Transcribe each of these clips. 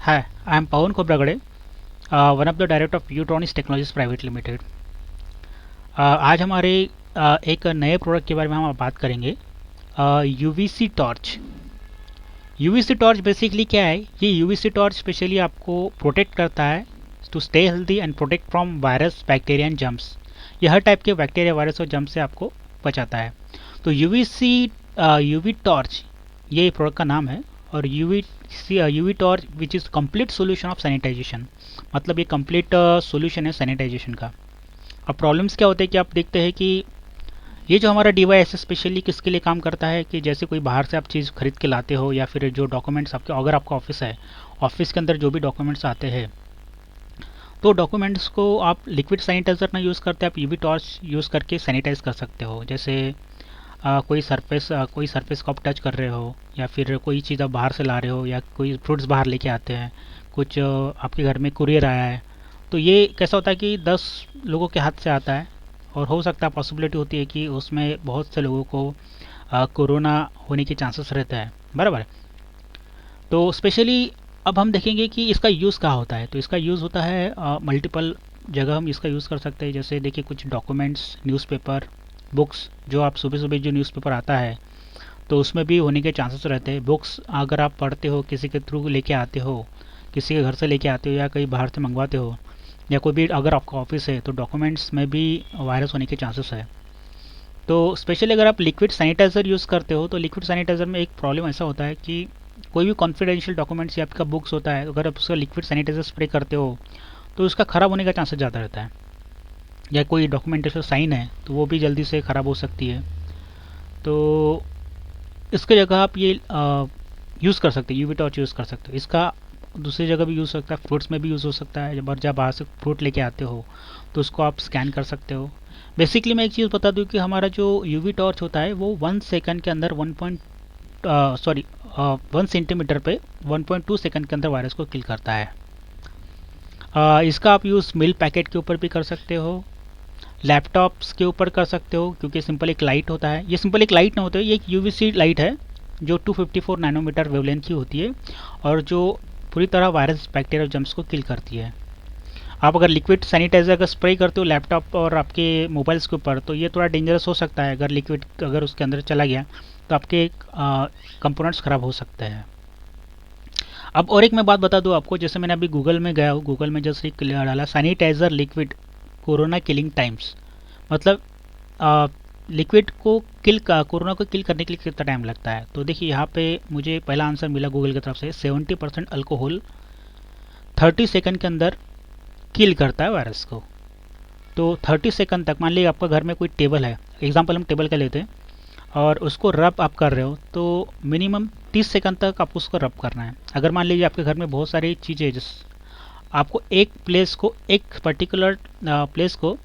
Hi, I am Pawan Kobragade, one of the director of Utronics Technologies Private Limited. आज हमारे एक नए product के बारे में हम बात करेंगे, UVC torch. UVC torch basically क्या है? ये यूवीसी टॉर्च स्पेशली आपको प्रोटेक्ट करता है to stay healthy and protect from virus, bacteria and germs. ये हर टाइप के बैक्टीरिया, वायरस और जम्स से आपको बचाता है। तो यूवी टॉर्च ये प्रोडक्ट का नाम है। और UV torch which is complete solution of sanitization, मतलब ये कंप्लीट सोल्यूशन है सैनिटाइजेशन का। अब प्रॉब्लम्स क्या होते हैं कि आप देखते हैं कि ये जो हमारा डिवाइस है स्पेशली किसके लिए काम करता है कि जैसे कोई बाहर से आप चीज़ खरीद के लाते हो, या फिर जो डॉक्यूमेंट्स आपके, अगर आपका ऑफिस है, ऑफिस के अंदर जो भी डॉक्यूमेंट्स आते हैं, तो डॉक्यूमेंट्स को आप लिक्विड सैनिटाइज़र ना यूज़ करते, आप यूवी टॉर्च यूज़ करके सैनिटाइज कर सकते हो। जैसे कोई सरफेस को आप टच कर रहे हो, या फिर कोई चीज़ आप बाहर से ला रहे हो, या कोई फ्रूट्स बाहर लेके आते हैं, कुछ आपके घर में कुरियर आया है, तो ये कैसा होता है कि 10 लोगों के हाथ से आता है, और हो सकता है पॉसिबिलिटी होती है कि उसमें बहुत से लोगों को कोरोना होने के चांसेस रहता है, बराबर। तो स्पेशली अब हम देखेंगे कि इसका यूज़ कहाँ होता है। तो इसका यूज़ होता है मल्टीपल जगह हम इसका यूज़ कर सकते हैं। जैसे देखिए कुछ डॉक्यूमेंट्स, न्यूज़पेपर, बुक्स, जो आप सुबह सुबह जो न्यूज़पेपर आता है तो उसमें भी होने के चांसेस रहते हैं। बुक्स अगर आप पढ़ते हो, किसी के थ्रू लेके आते हो, किसी के घर से लेके आते हो, या कहीं बाहर से मंगवाते हो, या कोई भी अगर आपका ऑफिस है, तो डॉक्यूमेंट्स में भी वायरस होने के चांसेस है। तो स्पेशली अगर आप लिक्विड सैनिटाइज़र यूज़ करते हो, तो लिक्विड सैनिटाइज़र में एक प्रॉब्लम ऐसा होता है कि कोई भी कॉन्फिडेंशियल डॉक्यूमेंट्स या आपका बुक्स होता है, अगर आप उसका लिक्विड सैनिटाइज़र स्प्रे करते हो तो उसका ख़राब होने का चांसेस ज़्यादा रहता है। या कोई डॉक्यूमेंटेशन साइन है तो वो भी जल्दी से ख़राब हो सकती है। तो इसके जगह आप ये यूज़ कर सकते हैं, यूवी टॉर्च यूज़ कर सकते हो। इसका दूसरी जगह भी यूज़ हो सकता है, फ्रूट्स में भी यूज़ हो सकता है। जब बाहर से फ्रूट लेके आते हो तो उसको आप स्कैन कर सकते हो। बेसिकली मैं एक चीज़ बता दूं कि हमारा जो यूवी टॉर्च होता है वो 1 सेकंड के अंदर 1 सेंटीमीटर पे 1.2 सेकंड के अंदर वायरस को किल करता है। इसका आप यूज़ मिल्क पैकेट के ऊपर भी कर सकते हो, लैपटॉप्स के ऊपर कर सकते हो, क्योंकि सिंपल एक लाइट होता है। ये सिंपल एक लाइट नहीं होता है, ये एक यूवीसी लाइट है जो 254 नैनोमीटर वेवलेंथ की होती है, और जो पूरी तरह वायरस, बैक्टीरिया, जम्स को किल करती है। आप अगर लिक्विड सैनिटाइजर का स्प्रे करते हो लैपटॉप और आपके मोबाइल्स के ऊपर, तो ये थोड़ा डेंजरस हो सकता है। अगर लिक्विड अगर उसके अंदर चला गया तो आपके कंपोनेंट्स ख़राब हो सकते हैं। अब और एक मैं बात बता दूं आपको, जैसे मैंने अभी गूगल में गया हूँ, गूगल में जैसे डाला sanitizer liquid corona killing times, मतलब लिक्विड को कोरोना को किल करने के लिए कितना टाइम लगता है। तो देखिए यहाँ पे मुझे पहला आंसर मिला गूगल की तरफ से, 70% अल्कोहल 30 सेकंड के अंदर किल करता है वायरस को। तो 30 सेकंड तक, मान लीजिए आपका घर में कोई टेबल है, एग्जांपल हम टेबल का लेते हैं, और उसको रब आप कर रहे हो, तो मिनिमम 30 सेकंड तक आपको उसको रब करना है। अगर मान लीजिए आपके घर में बहुत सारी चीज़ें, जिस आपको एक प्लेस को, एक पर्टिकुलर प्लेस को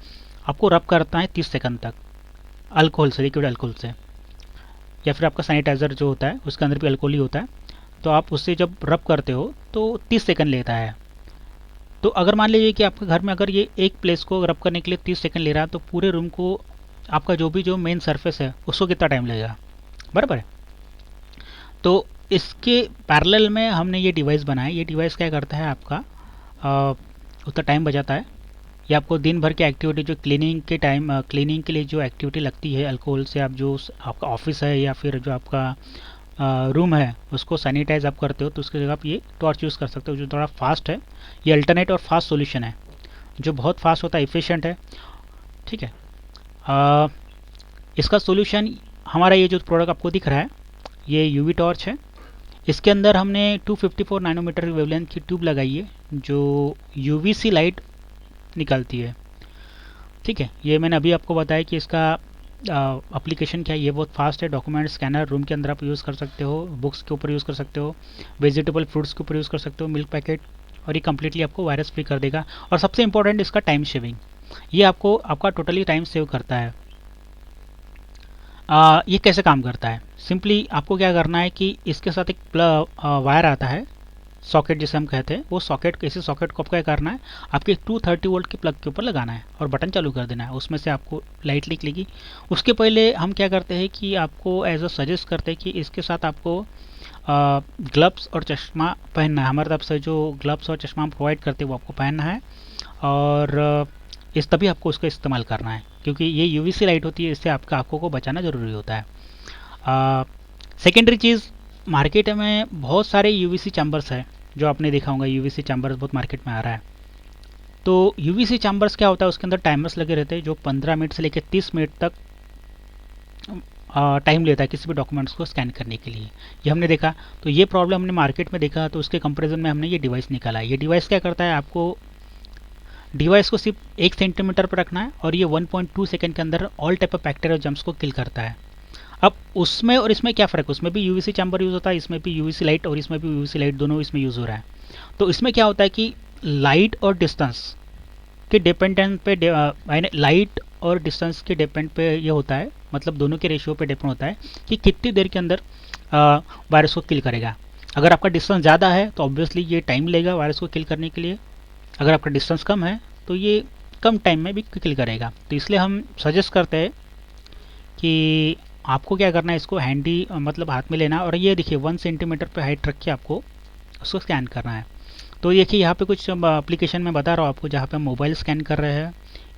आपको रब करना है 30 सेकंड तक अल्कोहल से, लिक्विड अल्कोहल से, या फिर आपका सैनिटाइज़र जो होता है उसके अंदर भी अल्कोहल ही होता है। तो आप उससे जब रब करते हो तो 30 सेकंड लेता है। तो अगर मान लीजिए कि आपके घर में अगर ये एक प्लेस को रब करने के लिए 30 सेकंड ले रहा है, तो पूरे रूम को, आपका जो मेन सरफेस है उसको कितना टाइम लगेगा, बराबर है। तो इसके पैरेलल में हमने ये डिवाइस बनाया। ये डिवाइस क्या करता है, आपका उतना टाइम बचाता है। ये आपको दिन भर की एक्टिविटी, जो क्लीनिंग के टाइम, क्लीनिंग के लिए जो एक्टिविटी लगती है अल्कोहल से, आप जो आपका ऑफिस है या फिर जो आपका रूम है उसको सैनिटाइज आप करते हो, तो उसकी जगह आप ये टॉर्च यूज़ कर सकते हो, जो थोड़ा फास्ट है। ये अल्टरनेट और फास्ट सॉल्यूशन है, जो बहुत फास्ट होता है, इफ़िशिएंट है, ठीक है। आ, इसका सॉल्यूशन, हमारा ये जो प्रोडक्ट आपको दिख रहा है, ये यूवी टॉर्च है। इसके अंदर हमने 254 नैनोमीटर वेवलेंथ की ट्यूब लगाई है, जो यूवीसी लाइट निकालती है, ठीक है। ये मैंने अभी आपको बताया कि इसका एप्लीकेशन क्या है। ये बहुत फास्ट है। डॉक्यूमेंट स्कैनर रूम के अंदर आप यूज़ कर सकते हो, बुक्स के ऊपर यूज़ कर सकते हो, वेजिटेबल फ्रूट्स के ऊपर यूज़ कर सकते हो, मिल्क पैकेट, और ये कम्प्लीटली आपको वायरस फ्री कर देगा। और सबसे इंपॉर्टेंट इसका टाइम सेविंग, ये आपको आपका टोटली टाइम सेव करता है। ये कैसे काम करता है, सिंपली आपको क्या करना है कि इसके साथ एक वायर आता है, सॉकेट जिसे हम कहते हैं, वो सॉकेट, इसी सॉकेट को आपको क्या करना है, आपके 230 वोल्ट के प्लग के ऊपर लगाना है और बटन चालू कर देना है, उसमें से आपको लाइट निकलेगी। उसके पहले हम क्या करते हैं कि आपको एज अ सजेस्ट करते हैं कि इसके साथ आपको ग्लव्स और चश्मा पहनना है। हमारे तरफ से जो ग्लव्स और चश्मा हम प्रोवाइड करते हैं वो आपको पहनना है, और इस तभी आपको उसका इस्तेमाल करना है, क्योंकि ये यूवीसी लाइट होती है, इससे आपका आंखों को बचाना ज़रूरी होता है। सेकेंडरी चीज़, मार्केट में बहुत सारे यूवीसी चैम्बर्स है, जो आपने देखा होगा, यूवीसी चैम्बर्स बहुत मार्केट में आ रहा है। तो यूवीसी चैम्बर्स क्या होता है, उसके अंदर टाइमर्स लगे रहते हैं जो 15 मिनट से लेकर 30 मिनट तक टाइम लेता है किसी भी डॉक्यूमेंट्स को स्कैन करने के लिए। ये हमने देखा, तो ये प्रॉब्लम हमने मार्केट में देखा, तो उसके कंपैरिजन में हमने ये डिवाइस निकाला। ये डिवाइस क्या करता है, आपको डिवाइस को सिर्फ 1 सेंटीमीटर पर रखना है, और ये 1.2 सेकंड के अंदर all type of bacteria germs को किल करता है। अब उसमें और इसमें क्या फ़र्क है, उसमें भी यूवीसी चैम्बर यूज़ होता है, इसमें भी यूवीसी लाइट और इसमें भी यूवीसी लाइट, दोनों इसमें यूज़ हो रहा है। तो इसमें क्या होता है कि लाइट और डिस्टेंस के डिपेंडेंट पे लाइट और डिस्टेंस के डिपेंड पे ये होता है, मतलब दोनों के रेशियो पे डिपेंड होता है कि कितनी देर के अंदर वायरस को किल करेगा। अगर आपका डिस्टेंस ज़्यादा है तो ऑब्वियसली ये टाइम लेगा वायरस को किल करने के लिए, अगर आपका डिस्टेंस कम है तो ये कम टाइम में भी किल करेगा। तो इसलिए हम सजेस्ट करते हैं कि आपको क्या करना है, इसको हैंडी मतलब हाथ में लेना, और ये देखिए 1 सेंटीमीटर पे हाइट रख के आपको उसको स्कैन करना है। तो देखिए यहाँ पे कुछ एप्लीकेशन में बता रहा हूँ आपको, जहाँ पे हम मोबाइल स्कैन कर रहे हैं,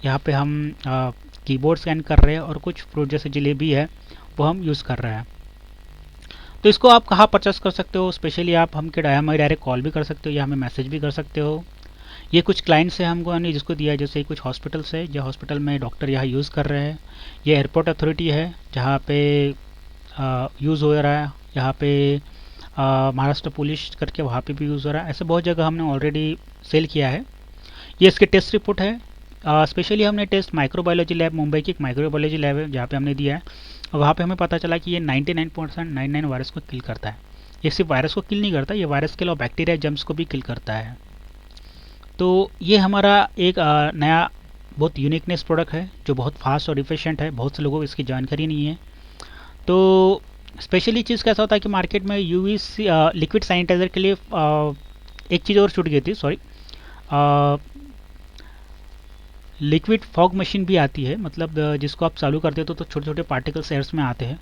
यहाँ पे हम कीबोर्ड स्कैन कर रहे हैं, और कुछ फ्रूट जैसे जलेबी है वो हम यूज़ कर रहे हैं। तो इसको आप कहाँ परचेस कर सकते हो, स्पेशली आप हमें डायरेक्ट कॉल भी कर सकते हो या हमें मैसेज भी कर सकते हो। ये कुछ क्लाइंट्स हैं हमको ने जिसको दिया है, जैसे कुछ हॉस्पिटल्स है, जो हॉस्पिटल में डॉक्टर यहाँ यूज़ कर रहे हैं। ये एयरपोर्ट अथॉरिटी है जहाँ पे यूज़ हो रहा है, यहाँ पे महाराष्ट्र पुलिस करके वहाँ पे भी यूज़ हो रहा है। ऐसे बहुत जगह हमने ऑलरेडी सेल किया है। ये इसके टेस्ट रिपोर्ट है। स्पेशली हमने टेस्ट माइक्रोबायोलॉजी लैब, मुंबई की एक माइक्रोबायोलॉजी लैब है जहाँ पे हमने दिया है, और वहाँ पे हमें पता चला कि ये 99.99 वायरस को किल करता है। ये सिर्फ वायरस को किल नहीं करता, ये वायरस के अलावा बैक्टीरिया जम्स को भी किल करता है। तो ये हमारा एक नया बहुत यूनिकनेस प्रोडक्ट है जो बहुत फास्ट और इफिशिएंट है, बहुत से लोगों को इसकी जानकारी नहीं है। तो स्पेशली चीज़ कैसा होता है कि मार्केट में यूवीसी लिक्विड सैनिटाइज़र के लिए एक चीज़ और छूट गई थी, सॉरी, लिक्विड फॉग मशीन भी आती है, मतलब जिसको आप चालू करते हो तो छोटे छोटे पार्टिकल्स एयर्स में आते हैं।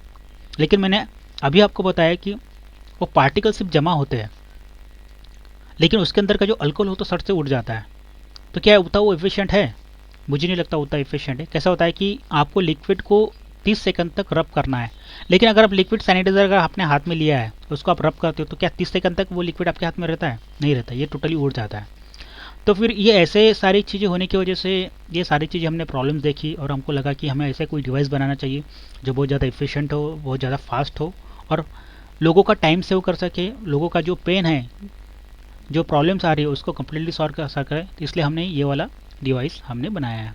लेकिन मैंने अभी आपको बताया कि वो पार्टिकल सिर्फ जमा होते हैं, लेकिन उसके अंदर का जो अल्कोहल हो तो सट से उड़ जाता है। तो क्या उतना वो एफिशिएंट है? मुझे नहीं लगता उतना एफिशिएंट है। कैसा होता है कि आपको लिक्विड को 30 सेकंड तक रब करना है, लेकिन अगर आप लिक्विड सैनिटाइजर अगर आपने हाथ में लिया है उसको आप रब करते हो तो क्या 30 सेकंड तक वो लिक्विड आपके हाथ में रहता है? नहीं रहता, ये टोटली उड़ जाता है। तो फिर ये ऐसे सारी चीज़ें होने की वजह से ये सारी चीज़ें हमने प्रॉब्लम्स देखी, और हमको लगा कि हमें ऐसा कोई डिवाइस बनाना चाहिए जो बहुत ज़्यादा एफिशिएंट हो, बहुत ज़्यादा फास्ट हो, और लोगों का टाइम सेव कर सके, लोगों का जो पेन है, जो प्रॉब्लम्स आ रही है उसको कम्प्लीटली सॉल्व कर सके। तो इसलिए हमने ये वाला डिवाइस हमने बनाया है।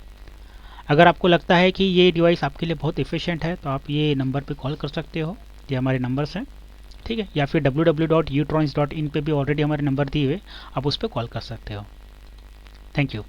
अगर आपको लगता है कि ये डिवाइस आपके लिए बहुत एफिशिएंट है तो आप ये नंबर पे कॉल कर सकते हो, ये हमारे नंबर्स हैं, ठीक है, या फिर www.utrons.in पे भी ऑलरेडी हमारे नंबर दिए हुए, आप उस पर कॉल कर सकते हो। Thank you.